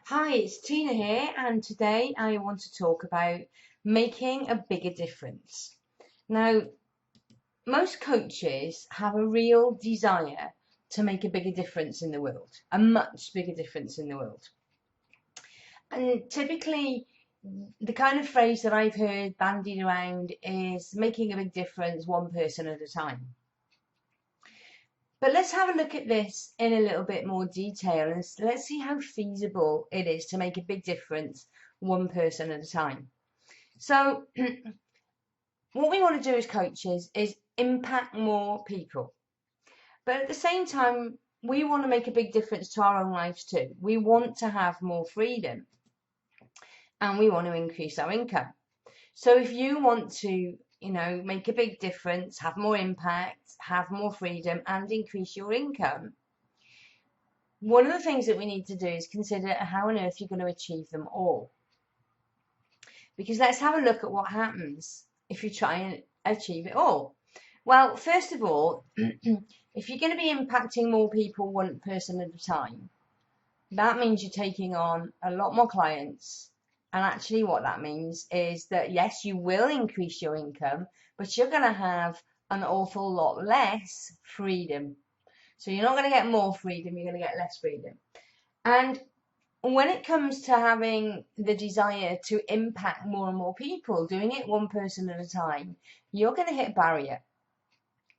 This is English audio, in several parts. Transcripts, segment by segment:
Hi, it's Tina here, and today I want to talk about making a bigger difference. Now, most coaches have a real desire to make a bigger difference in the world, a much bigger difference in the world. And typically, the kind of phrase that I've heard bandied around is making a big difference one person at a time. But let's have a look at this in a little bit more detail and let's see how feasible it is to make a big difference one person at a time. So, what we want to do as coaches is impact more people. But at the same time, we want to make a big difference to our own lives too. We want to have more freedom and we want to increase our income. So if you want to, make a big difference, have more impact, have more freedom and increase your income, one of the things that we need to do is consider how on earth you're going to achieve them all. Because let's have a look at what happens if you try and achieve it all. Well, first of all, if you're going to be impacting more people one person at a time, that means you're taking on a lot more clients. And actually what that means is that yes, you will increase your income, but you're going to have an awful lot less freedom. So you're not going to get more freedom, you're going to get less freedom. And when it comes to having the desire to impact more and more people, doing it one person at a time, you're going to hit a barrier.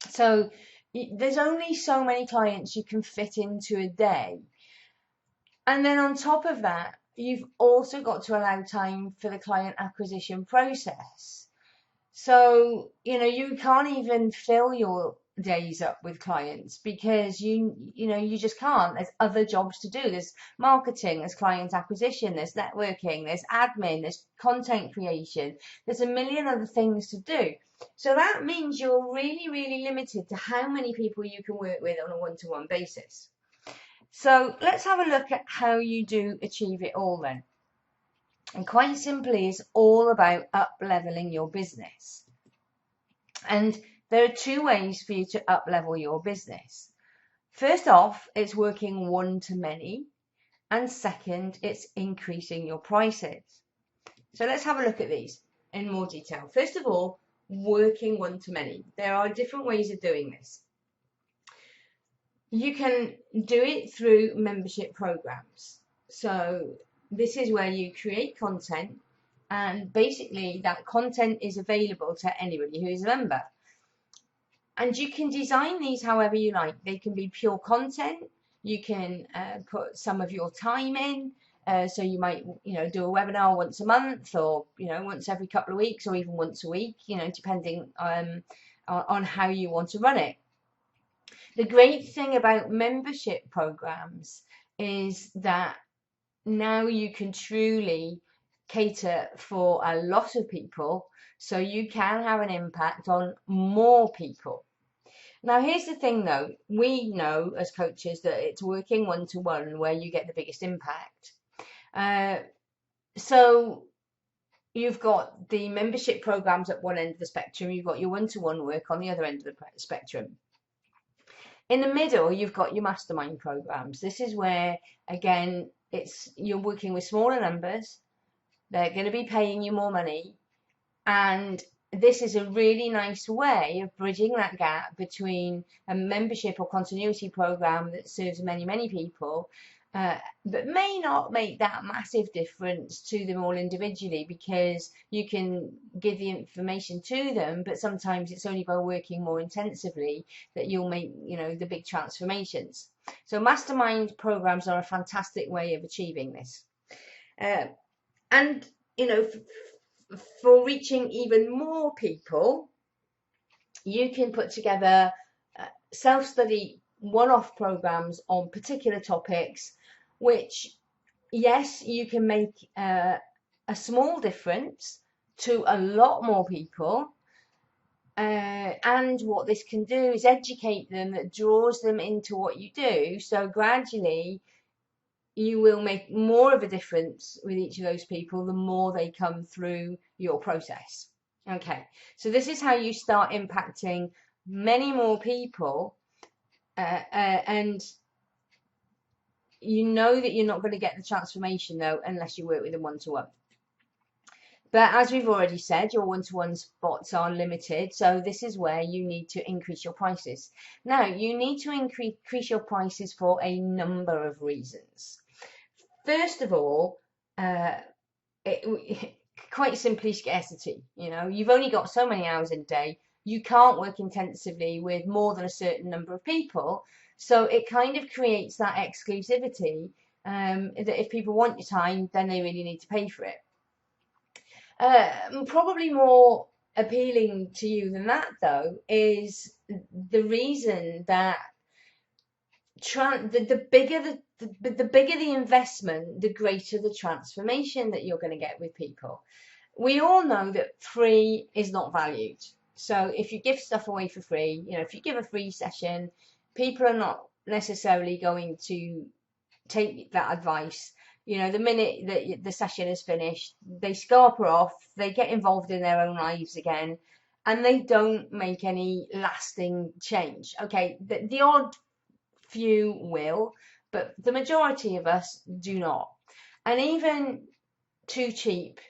So there's only so many clients you can fit into a day. And then on top of that, you've also got to allow time for the client acquisition process. So, you can't even fill your days up with clients because you just can't. There's other jobs to do. There's marketing, there's client acquisition, there's networking, there's admin, there's content creation. There's a million other things to do. So that means you're really, really limited to how many people you can work with on a one-to-one basis. So let's have a look at how you do achieve it all then. And quite simply, it's all about up-leveling your business. And there are two ways for you to up-level your business. First off, it's working one-to-many. And second, it's increasing your prices. So let's have a look at these in more detail. First of all, working one-to-many. There are different ways of doing this. You can do it through membership programs. So this is where you create content and basically that content is available to anybody who is a member. And you can design these however you like. They can be pure content. You can put some of your time in. So you might, do a webinar once a month or, once every couple of weeks or even once a week, depending on how you want to run it. The great thing about membership programs is that now you can truly cater for a lot of people, so you can have an impact on more people. Now, here's the thing though, we know as coaches that it's working one-to-one where you get the biggest impact. So you've got the membership programs at one end of the spectrum, you've got your one-to-one work on the other end of the spectrum. In the middle, you've got your mastermind programs. This is where, again, you're working with smaller numbers. They're going to be paying you more money. And this is a really nice way of bridging that gap between a membership or continuity program that serves many, many people, but may not make that massive difference to them all individually because you can give the information to them, but sometimes it's only by working more intensively that you'll make, the big transformations. So mastermind programs are a fantastic way of achieving this. And, for reaching even more people, you can put together self-study one-off programs on particular topics, which, yes, you can make a small difference to a lot more people. And what this can do is educate them, that draws them into what you do. So gradually, you will make more of a difference with each of those people the more they come through your process. Okay, so this is how you start impacting many more people and you know that you're not going to get the transformation though unless you work with a one-to-one. But as we've already said, your one-to-one spots are limited, so this is where you need to increase your prices. Now, you need to increase your prices for a number of reasons. First of all, quite simply scarcity. You know, you've only got so many hours in a day. You can't work intensively with more than a certain number of people. So it kind of creates that exclusivity, that if people want your time, then they really need to pay for it. Probably more appealing to you than that, though, is the reason that the bigger the bigger the investment, the greater the transformation that you're going to get with people. We all know that free is not valued. So if you give stuff away for free, you know, if you give a free session, people are not necessarily going to take that advice. You know, the minute that the session is finished, they scarper off, they get involved in their own lives again, and they don't make any lasting change. Okay, the odd few will, but the majority of us do not. And even too cheap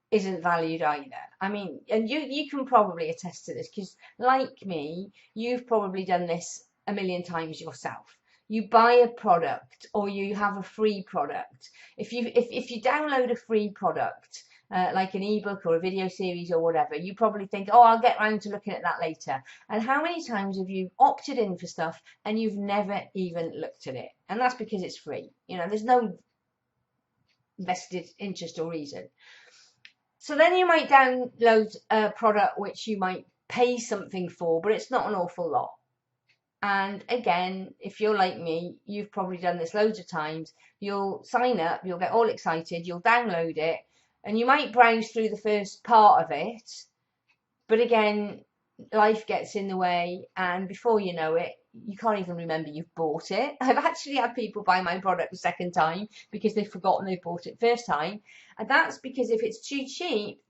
isn't valued either. I mean, and you can probably attest to this, because like me, you've probably done this a million times yourself. You buy a product or you have a free product. If you download a free product, like an ebook or a video series or whatever, you probably think, oh, I'll get around to looking at that later. And how many times have you opted in for stuff and you've never even looked at it? And that's because it's free. You know, there's no vested interest or reason. So then you might download a product which you might pay something for, but it's not an awful lot. And again, if you're like me, you've probably done this loads of times. You'll sign up, you'll get all excited, you'll download it, and you might browse through the first part of it. But again, life gets in the way, and before you know it, you can't even remember you've bought it. I've actually had people buy my product the second time because they've forgotten they bought it first time. And that's because if it's too cheap,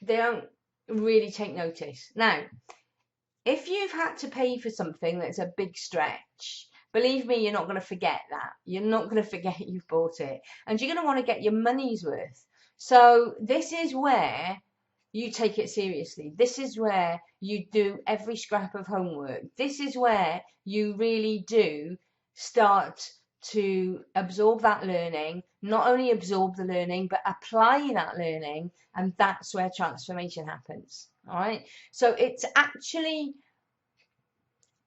they don't really take notice. Now, if you've had to pay for something that's a big stretch, believe me, you're not going to forget that. You're not going to forget you've bought it. And you're going to want to get your money's worth. So this is where you take it seriously. This is where you do every scrap of homework. This is where you really do start to absorb that learning, not only absorb the learning, but apply that learning. And that's where transformation happens. All right. So it's actually,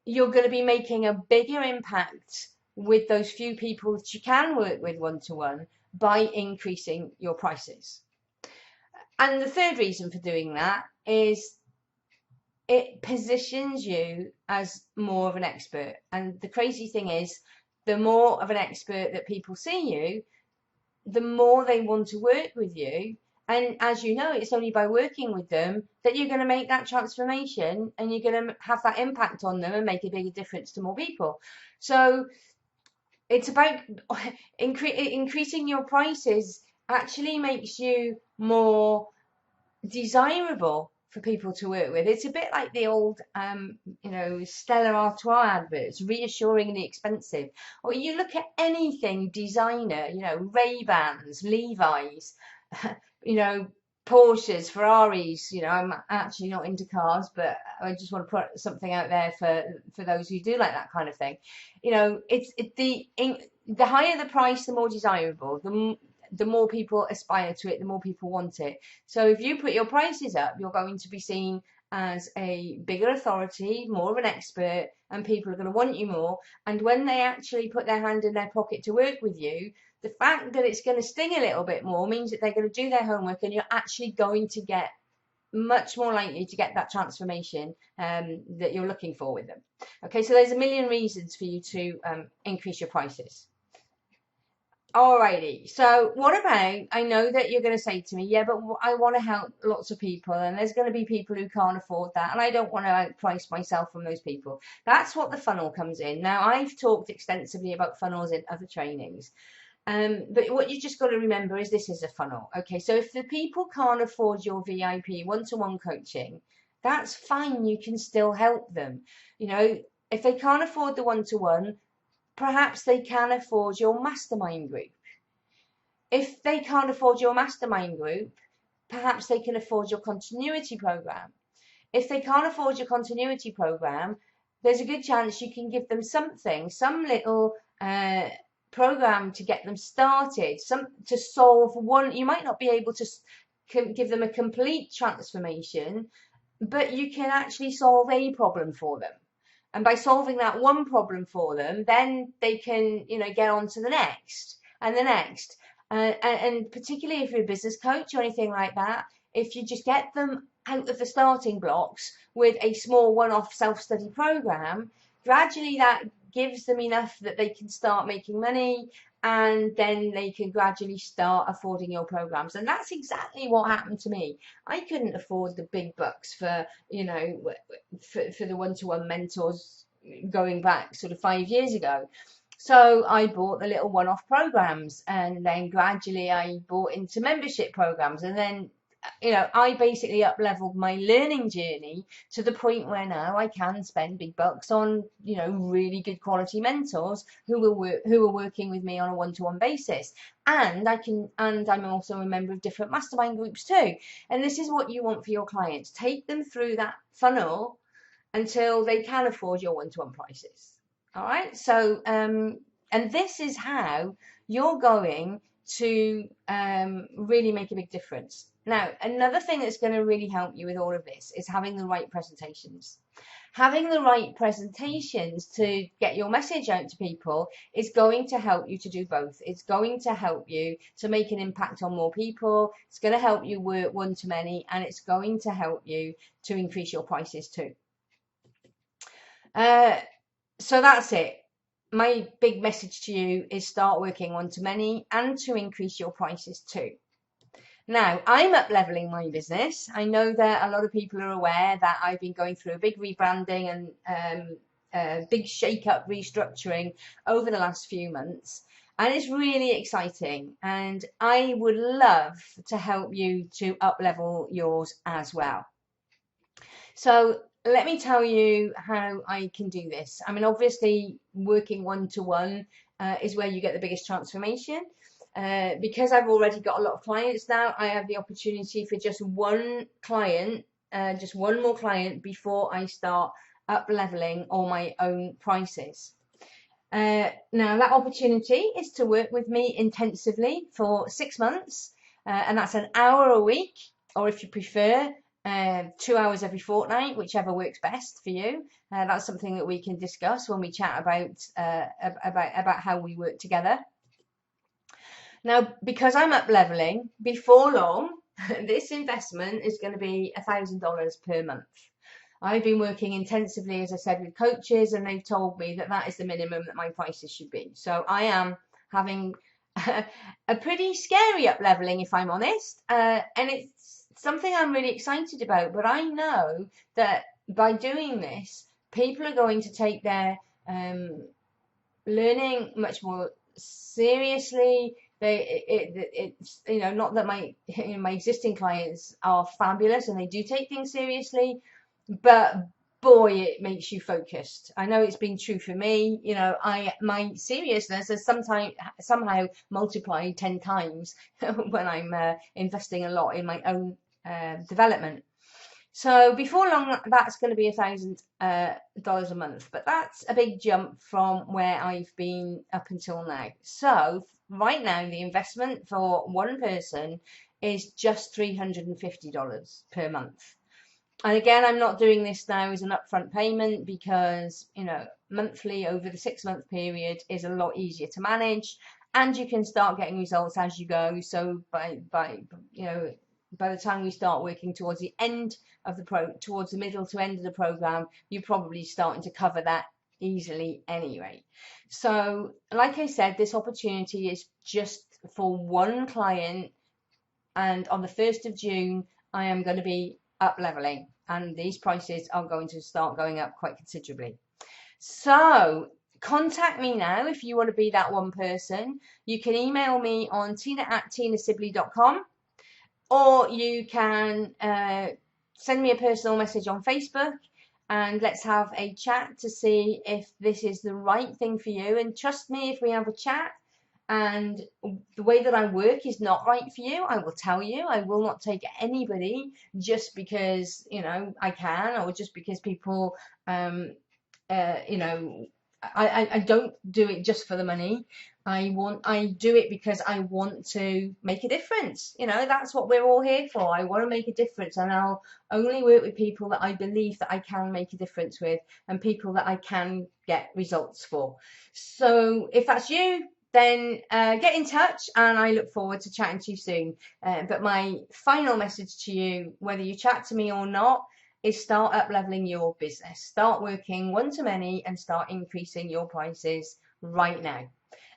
you're going to be making a bigger impact with those few people that you can work with one-to-one by increasing your prices. And the third reason for doing that is it positions you as more of an expert. And the crazy thing is, the more of an expert that people see you, the more they want to work with you. And as you know, it's only by working with them that you're going to make that transformation and you're going to have that impact on them and make a bigger difference to more people. So it's about increasing your prices actually makes you more desirable for people to work with. It's a bit like the old, Stella Artois adverts, reassuringly expensive. Or you look at anything designer, Ray-Bans, Levi's, Porsches, Ferraris. I'm actually not into cars, but I just want to put something out there for those who do like that kind of thing. The higher the price, the more desirable. The more people aspire to it, the more people want it. So if you put your prices up, you're going to be seen as a bigger authority, more of an expert, and people are going to want you more. And when they actually put their hand in their pocket to work with you, the fact that it's going to sting a little bit more means that they're going to do their homework, and you're actually going to get much more likely to get that transformation that you're looking for with them. Okay, so there's a million reasons for you to increase your prices. Alrighty, so what about, I know that you're going to say to me, yeah, but I want to help lots of people, and there's going to be people who can't afford that, and I don't want to outprice myself from those people. That's what the funnel comes in. Now, I've talked extensively about funnels in other trainings, but what you just got to remember is this is a funnel. Okay, so if the people can't afford your VIP one-to-one coaching, that's fine, you can still help them. If they can't afford the one-to-one, perhaps they can afford your mastermind group. If they can't afford your mastermind group, perhaps they can afford your continuity program. If they can't afford your continuity program, there's a good chance you can give them something, some little program to get them started, to solve one. You might not be able to give them a complete transformation, but you can actually solve a problem for them. And by solving that one problem for them, then they can, get on to the next and the next. And particularly if you're a business coach or anything like that, if you just get them out of the starting blocks with a small one-off self-study program, gradually that gives them enough that they can start making money, and then they can gradually start affording your programs. And that's exactly what happened to me. I couldn't afford the big bucks for the one-to-one mentors going back sort of 5 years ago. So I bought the little one-off programs, and then gradually I bought into membership programs, and then I basically up-leveled my learning journey to the point where now I can spend big bucks on, really good quality mentors who are working with me on a one-to-one basis. And I'm also a member of different mastermind groups too. And this is what you want for your clients. Take them through that funnel until they can afford your one-to-one prices. All right. So, and this is how you're going to really make a big difference. Now, another thing that's going to really help you with all of this is having the right presentations. Having the right presentations to get your message out to people is going to help you to do both. It's going to help you to make an impact on more people. It's going to help you work one-to-many, and it's going to help you to increase your prices too. So that's it. My big message to you is start working one-to-many and to increase your prices too. Now, I'm up-leveling my business. I know that a lot of people are aware that I've been going through a big rebranding and big shake-up restructuring over the last few months. And it's really exciting. And I would love to help you to up-level yours as well. So let me tell you how I can do this. I mean, obviously, working one-to-one is where you get the biggest transformation. Because I've already got a lot of clients now, I have the opportunity for just one client, just one more client before I start up-leveling all my own prices. Now, that opportunity is to work with me intensively for 6 months, and that's an hour a week, or if you prefer, 2 hours every fortnight, whichever works best for you. That's something that we can discuss when we chat about how we work together. Now, because I'm up-leveling, before long, this investment is going to be $1,000 per month. I've been working intensively, as I said, with coaches, and they've told me that that is the minimum that my prices should be. So I am having a pretty scary up-leveling, if I'm honest, and it's something I'm really excited about. But I know that by doing this, people are going to take their learning much more seriously. It's not that my existing clients are fabulous and they do take things seriously, but boy, it makes you focused. I know it's been true for me. My seriousness has somehow multiplied 10 times when I'm investing a lot in my own development. So before long, that's going to be $1,000 a month, but that's a big jump from where I've been up until now. So right now, the investment for one person is just $350 per month. And again, I'm not doing this now as an upfront payment because, monthly over the 6-month period is a lot easier to manage, and you can start getting results as you go. So by the time we start working towards the end of towards the middle to end of the program, you're probably starting to cover that easily anyway. So like I said, this opportunity is just for one client, and on the 1st of June, I am going to be up-leveling, and these prices are going to start going up quite considerably. So contact me now if you want to be that one person. You can email me on tina@tinasibley.com. Or you can send me a personal message on Facebook, and let's have a chat to see if this is the right thing for you. And trust me, if we have a chat and the way that I work is not right for you, I will tell you. I will not take anybody just because, you know, I can, or just because people, you know, I don't do it just for the money. I do it because I want to make a difference. You know, that's what we're all here for. I want to make a difference, and I'll only work with people that I believe that I can make a difference with, and people that I can get results for. So if that's you, then get in touch, and I look forward to chatting to you soon. But my final message to you, whether you chat to me or not, is start up leveling your business. Start working one to many and start increasing your prices right now.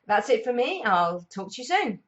That's it for me. I'll talk to you soon.